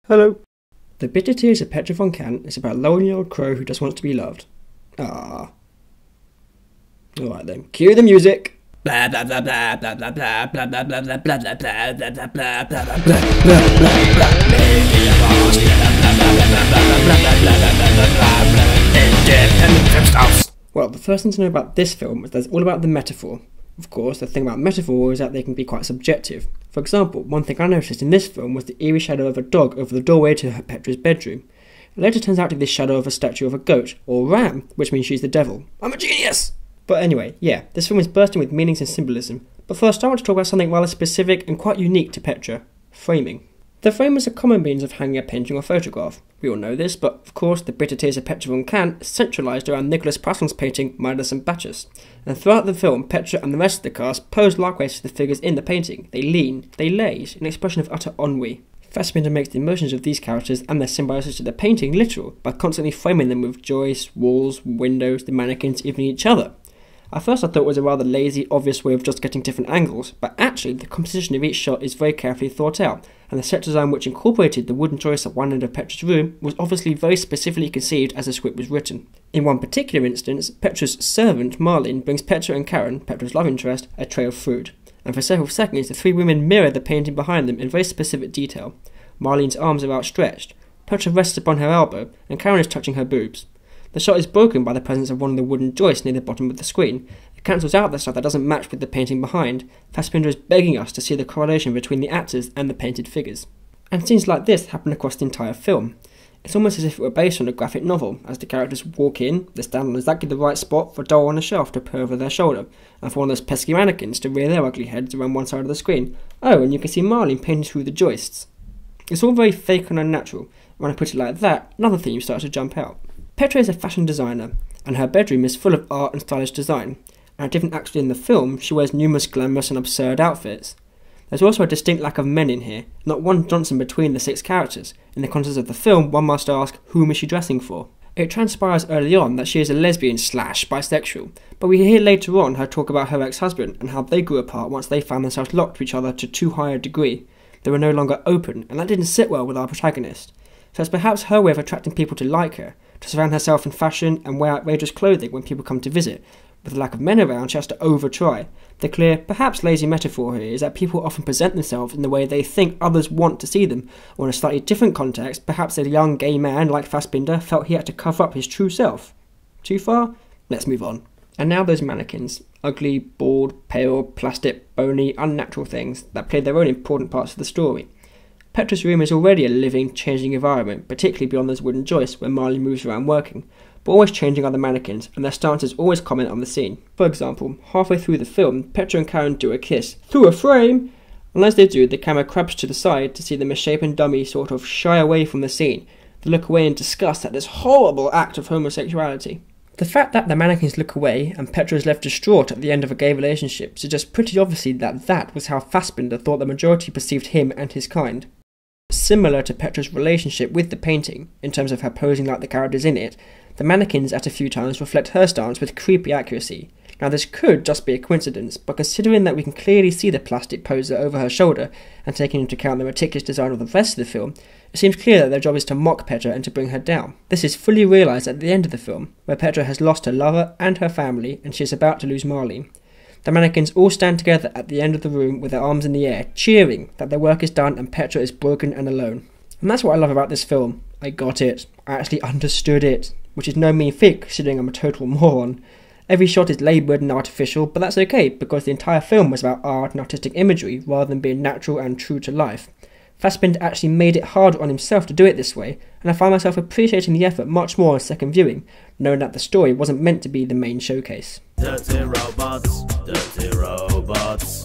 Hello. The Bitter Tears of Petra von Kant is about a lonely old crow who just wants to be loved. Ah. Alright then, cue the music. Blah blah blah blah blah blah blah blah blah blah blah blah blah blah blah blah blah blah blah. Well, the first thing to know about this film is that it's all about the metaphor. Of course, the thing about metaphor is that they can be quite subjective. For example, one thing I noticed in this film was the eerie shadow of a dog over the doorway to Petra's bedroom. It later turns out to be the shadow of a statue of a goat, or ram, which means she's the devil. I'm a genius! But anyway, yeah, this film is bursting with meanings and symbolism. But first I want to talk about something rather specific and quite unique to Petra: framing. The frame is a common means of hanging a painting or photograph. We all know this, but of course the Bitter Tears of Petra von Kant is centralised around Nicholas Prassel's painting Midas and Bacchus. And throughout the film, Petra and the rest of the cast pose likewise to the figures in the painting. They lean, they laze, an expression of utter ennui. Fassbinder makes the emotions of these characters and their symbiosis to the painting literal by constantly framing them with joists, walls, windows, the mannequins, even each other. At first I thought it was a rather lazy, obvious way of just getting different angles, but actually the composition of each shot is very carefully thought out, and the set design which incorporated the wooden joists at one end of Petra's room was obviously very specifically conceived as the script was written. In one particular instance, Petra's servant, Marlene, brings Petra and Karen, Petra's love interest, a tray of fruit, and for several seconds the three women mirror the painting behind them in very specific detail. Marlene's arms are outstretched, Petra rests upon her elbow, and Karen is touching her boobs. The shot is broken by the presence of one of the wooden joists near the bottom of the screen. It cancels out the stuff that doesn't match with the painting behind. Fassbinder is begging us to see the correlation between the actors and the painted figures. And scenes like this happen across the entire film. It's almost as if it were based on a graphic novel, as the characters walk in, they stand on exactly the right spot for a doll on a shelf to put over their shoulder, and for one of those pesky mannequins to rear their ugly heads around one side of the screen. Oh, and you can see Marlene painted through the joists. It's all very fake and unnatural. When I put it like that, another theme starts to jump out. Petra is a fashion designer, and her bedroom is full of art and stylish design, and at different acts in the film, she wears numerous glamorous and absurd outfits. There's also a distinct lack of men in here, not one Johnson between the six characters. In the context of the film, one must ask, whom is she dressing for? It transpires early on that she is a lesbian / bisexual, but we hear later on her talk about her ex-husband and how they grew apart once they found themselves locked to each other to too high a degree. They were no longer open, and that didn't sit well with our protagonist. So it's perhaps her way of attracting people to like her, to surround herself in fashion and wear outrageous clothing when people come to visit. With the lack of men around, she has to over-try. The clear, perhaps lazy metaphor here is that people often present themselves in the way they think others want to see them, or in a slightly different context, perhaps a young gay man like Fassbinder felt he had to cover up his true self. Too far? Let's move on. And now those mannequins. Ugly, bald, pale, plastic, bony, unnatural things that play their own important parts of the story. Petra's room is already a living, changing environment, particularly beyond those wooden joists where Marlene moves around working, but always changing other mannequins, and their stances always comment on the scene. For example, halfway through the film, Petra and Karen do a kiss, through a frame! And as they do, the camera crabs to the side to see the misshapen dummy sort of shy away from the scene. They look away in disgust at this horrible act of homosexuality. The fact that the mannequins look away and Petra is left distraught at the end of a gay relationship suggests pretty obviously that that was how Fassbinder thought the majority perceived him and his kind. Similar to Petra's relationship with the painting, in terms of her posing like the characters in it, the mannequins at a few times reflect her stance with creepy accuracy. Now this could just be a coincidence, but considering that we can clearly see the plastic poser over her shoulder, and taking into account the meticulous design of the rest of the film, it seems clear that their job is to mock Petra and to bring her down. This is fully realised at the end of the film, where Petra has lost her lover and her family, and she is about to lose Marlene. The mannequins all stand together at the end of the room with their arms in the air, cheering that their work is done and Petra is broken and alone. And that's what I love about this film. I got it. I actually understood it, which is no mean feat considering I'm a total moron. Every shot is laboured and artificial, but that's okay because the entire film was about art and artistic imagery rather than being natural and true to life. Fassbinder actually made it harder on himself to do it this way, and I find myself appreciating the effort much more on second viewing, knowing that the story wasn't meant to be the main showcase. Dirty robots, dirty robots.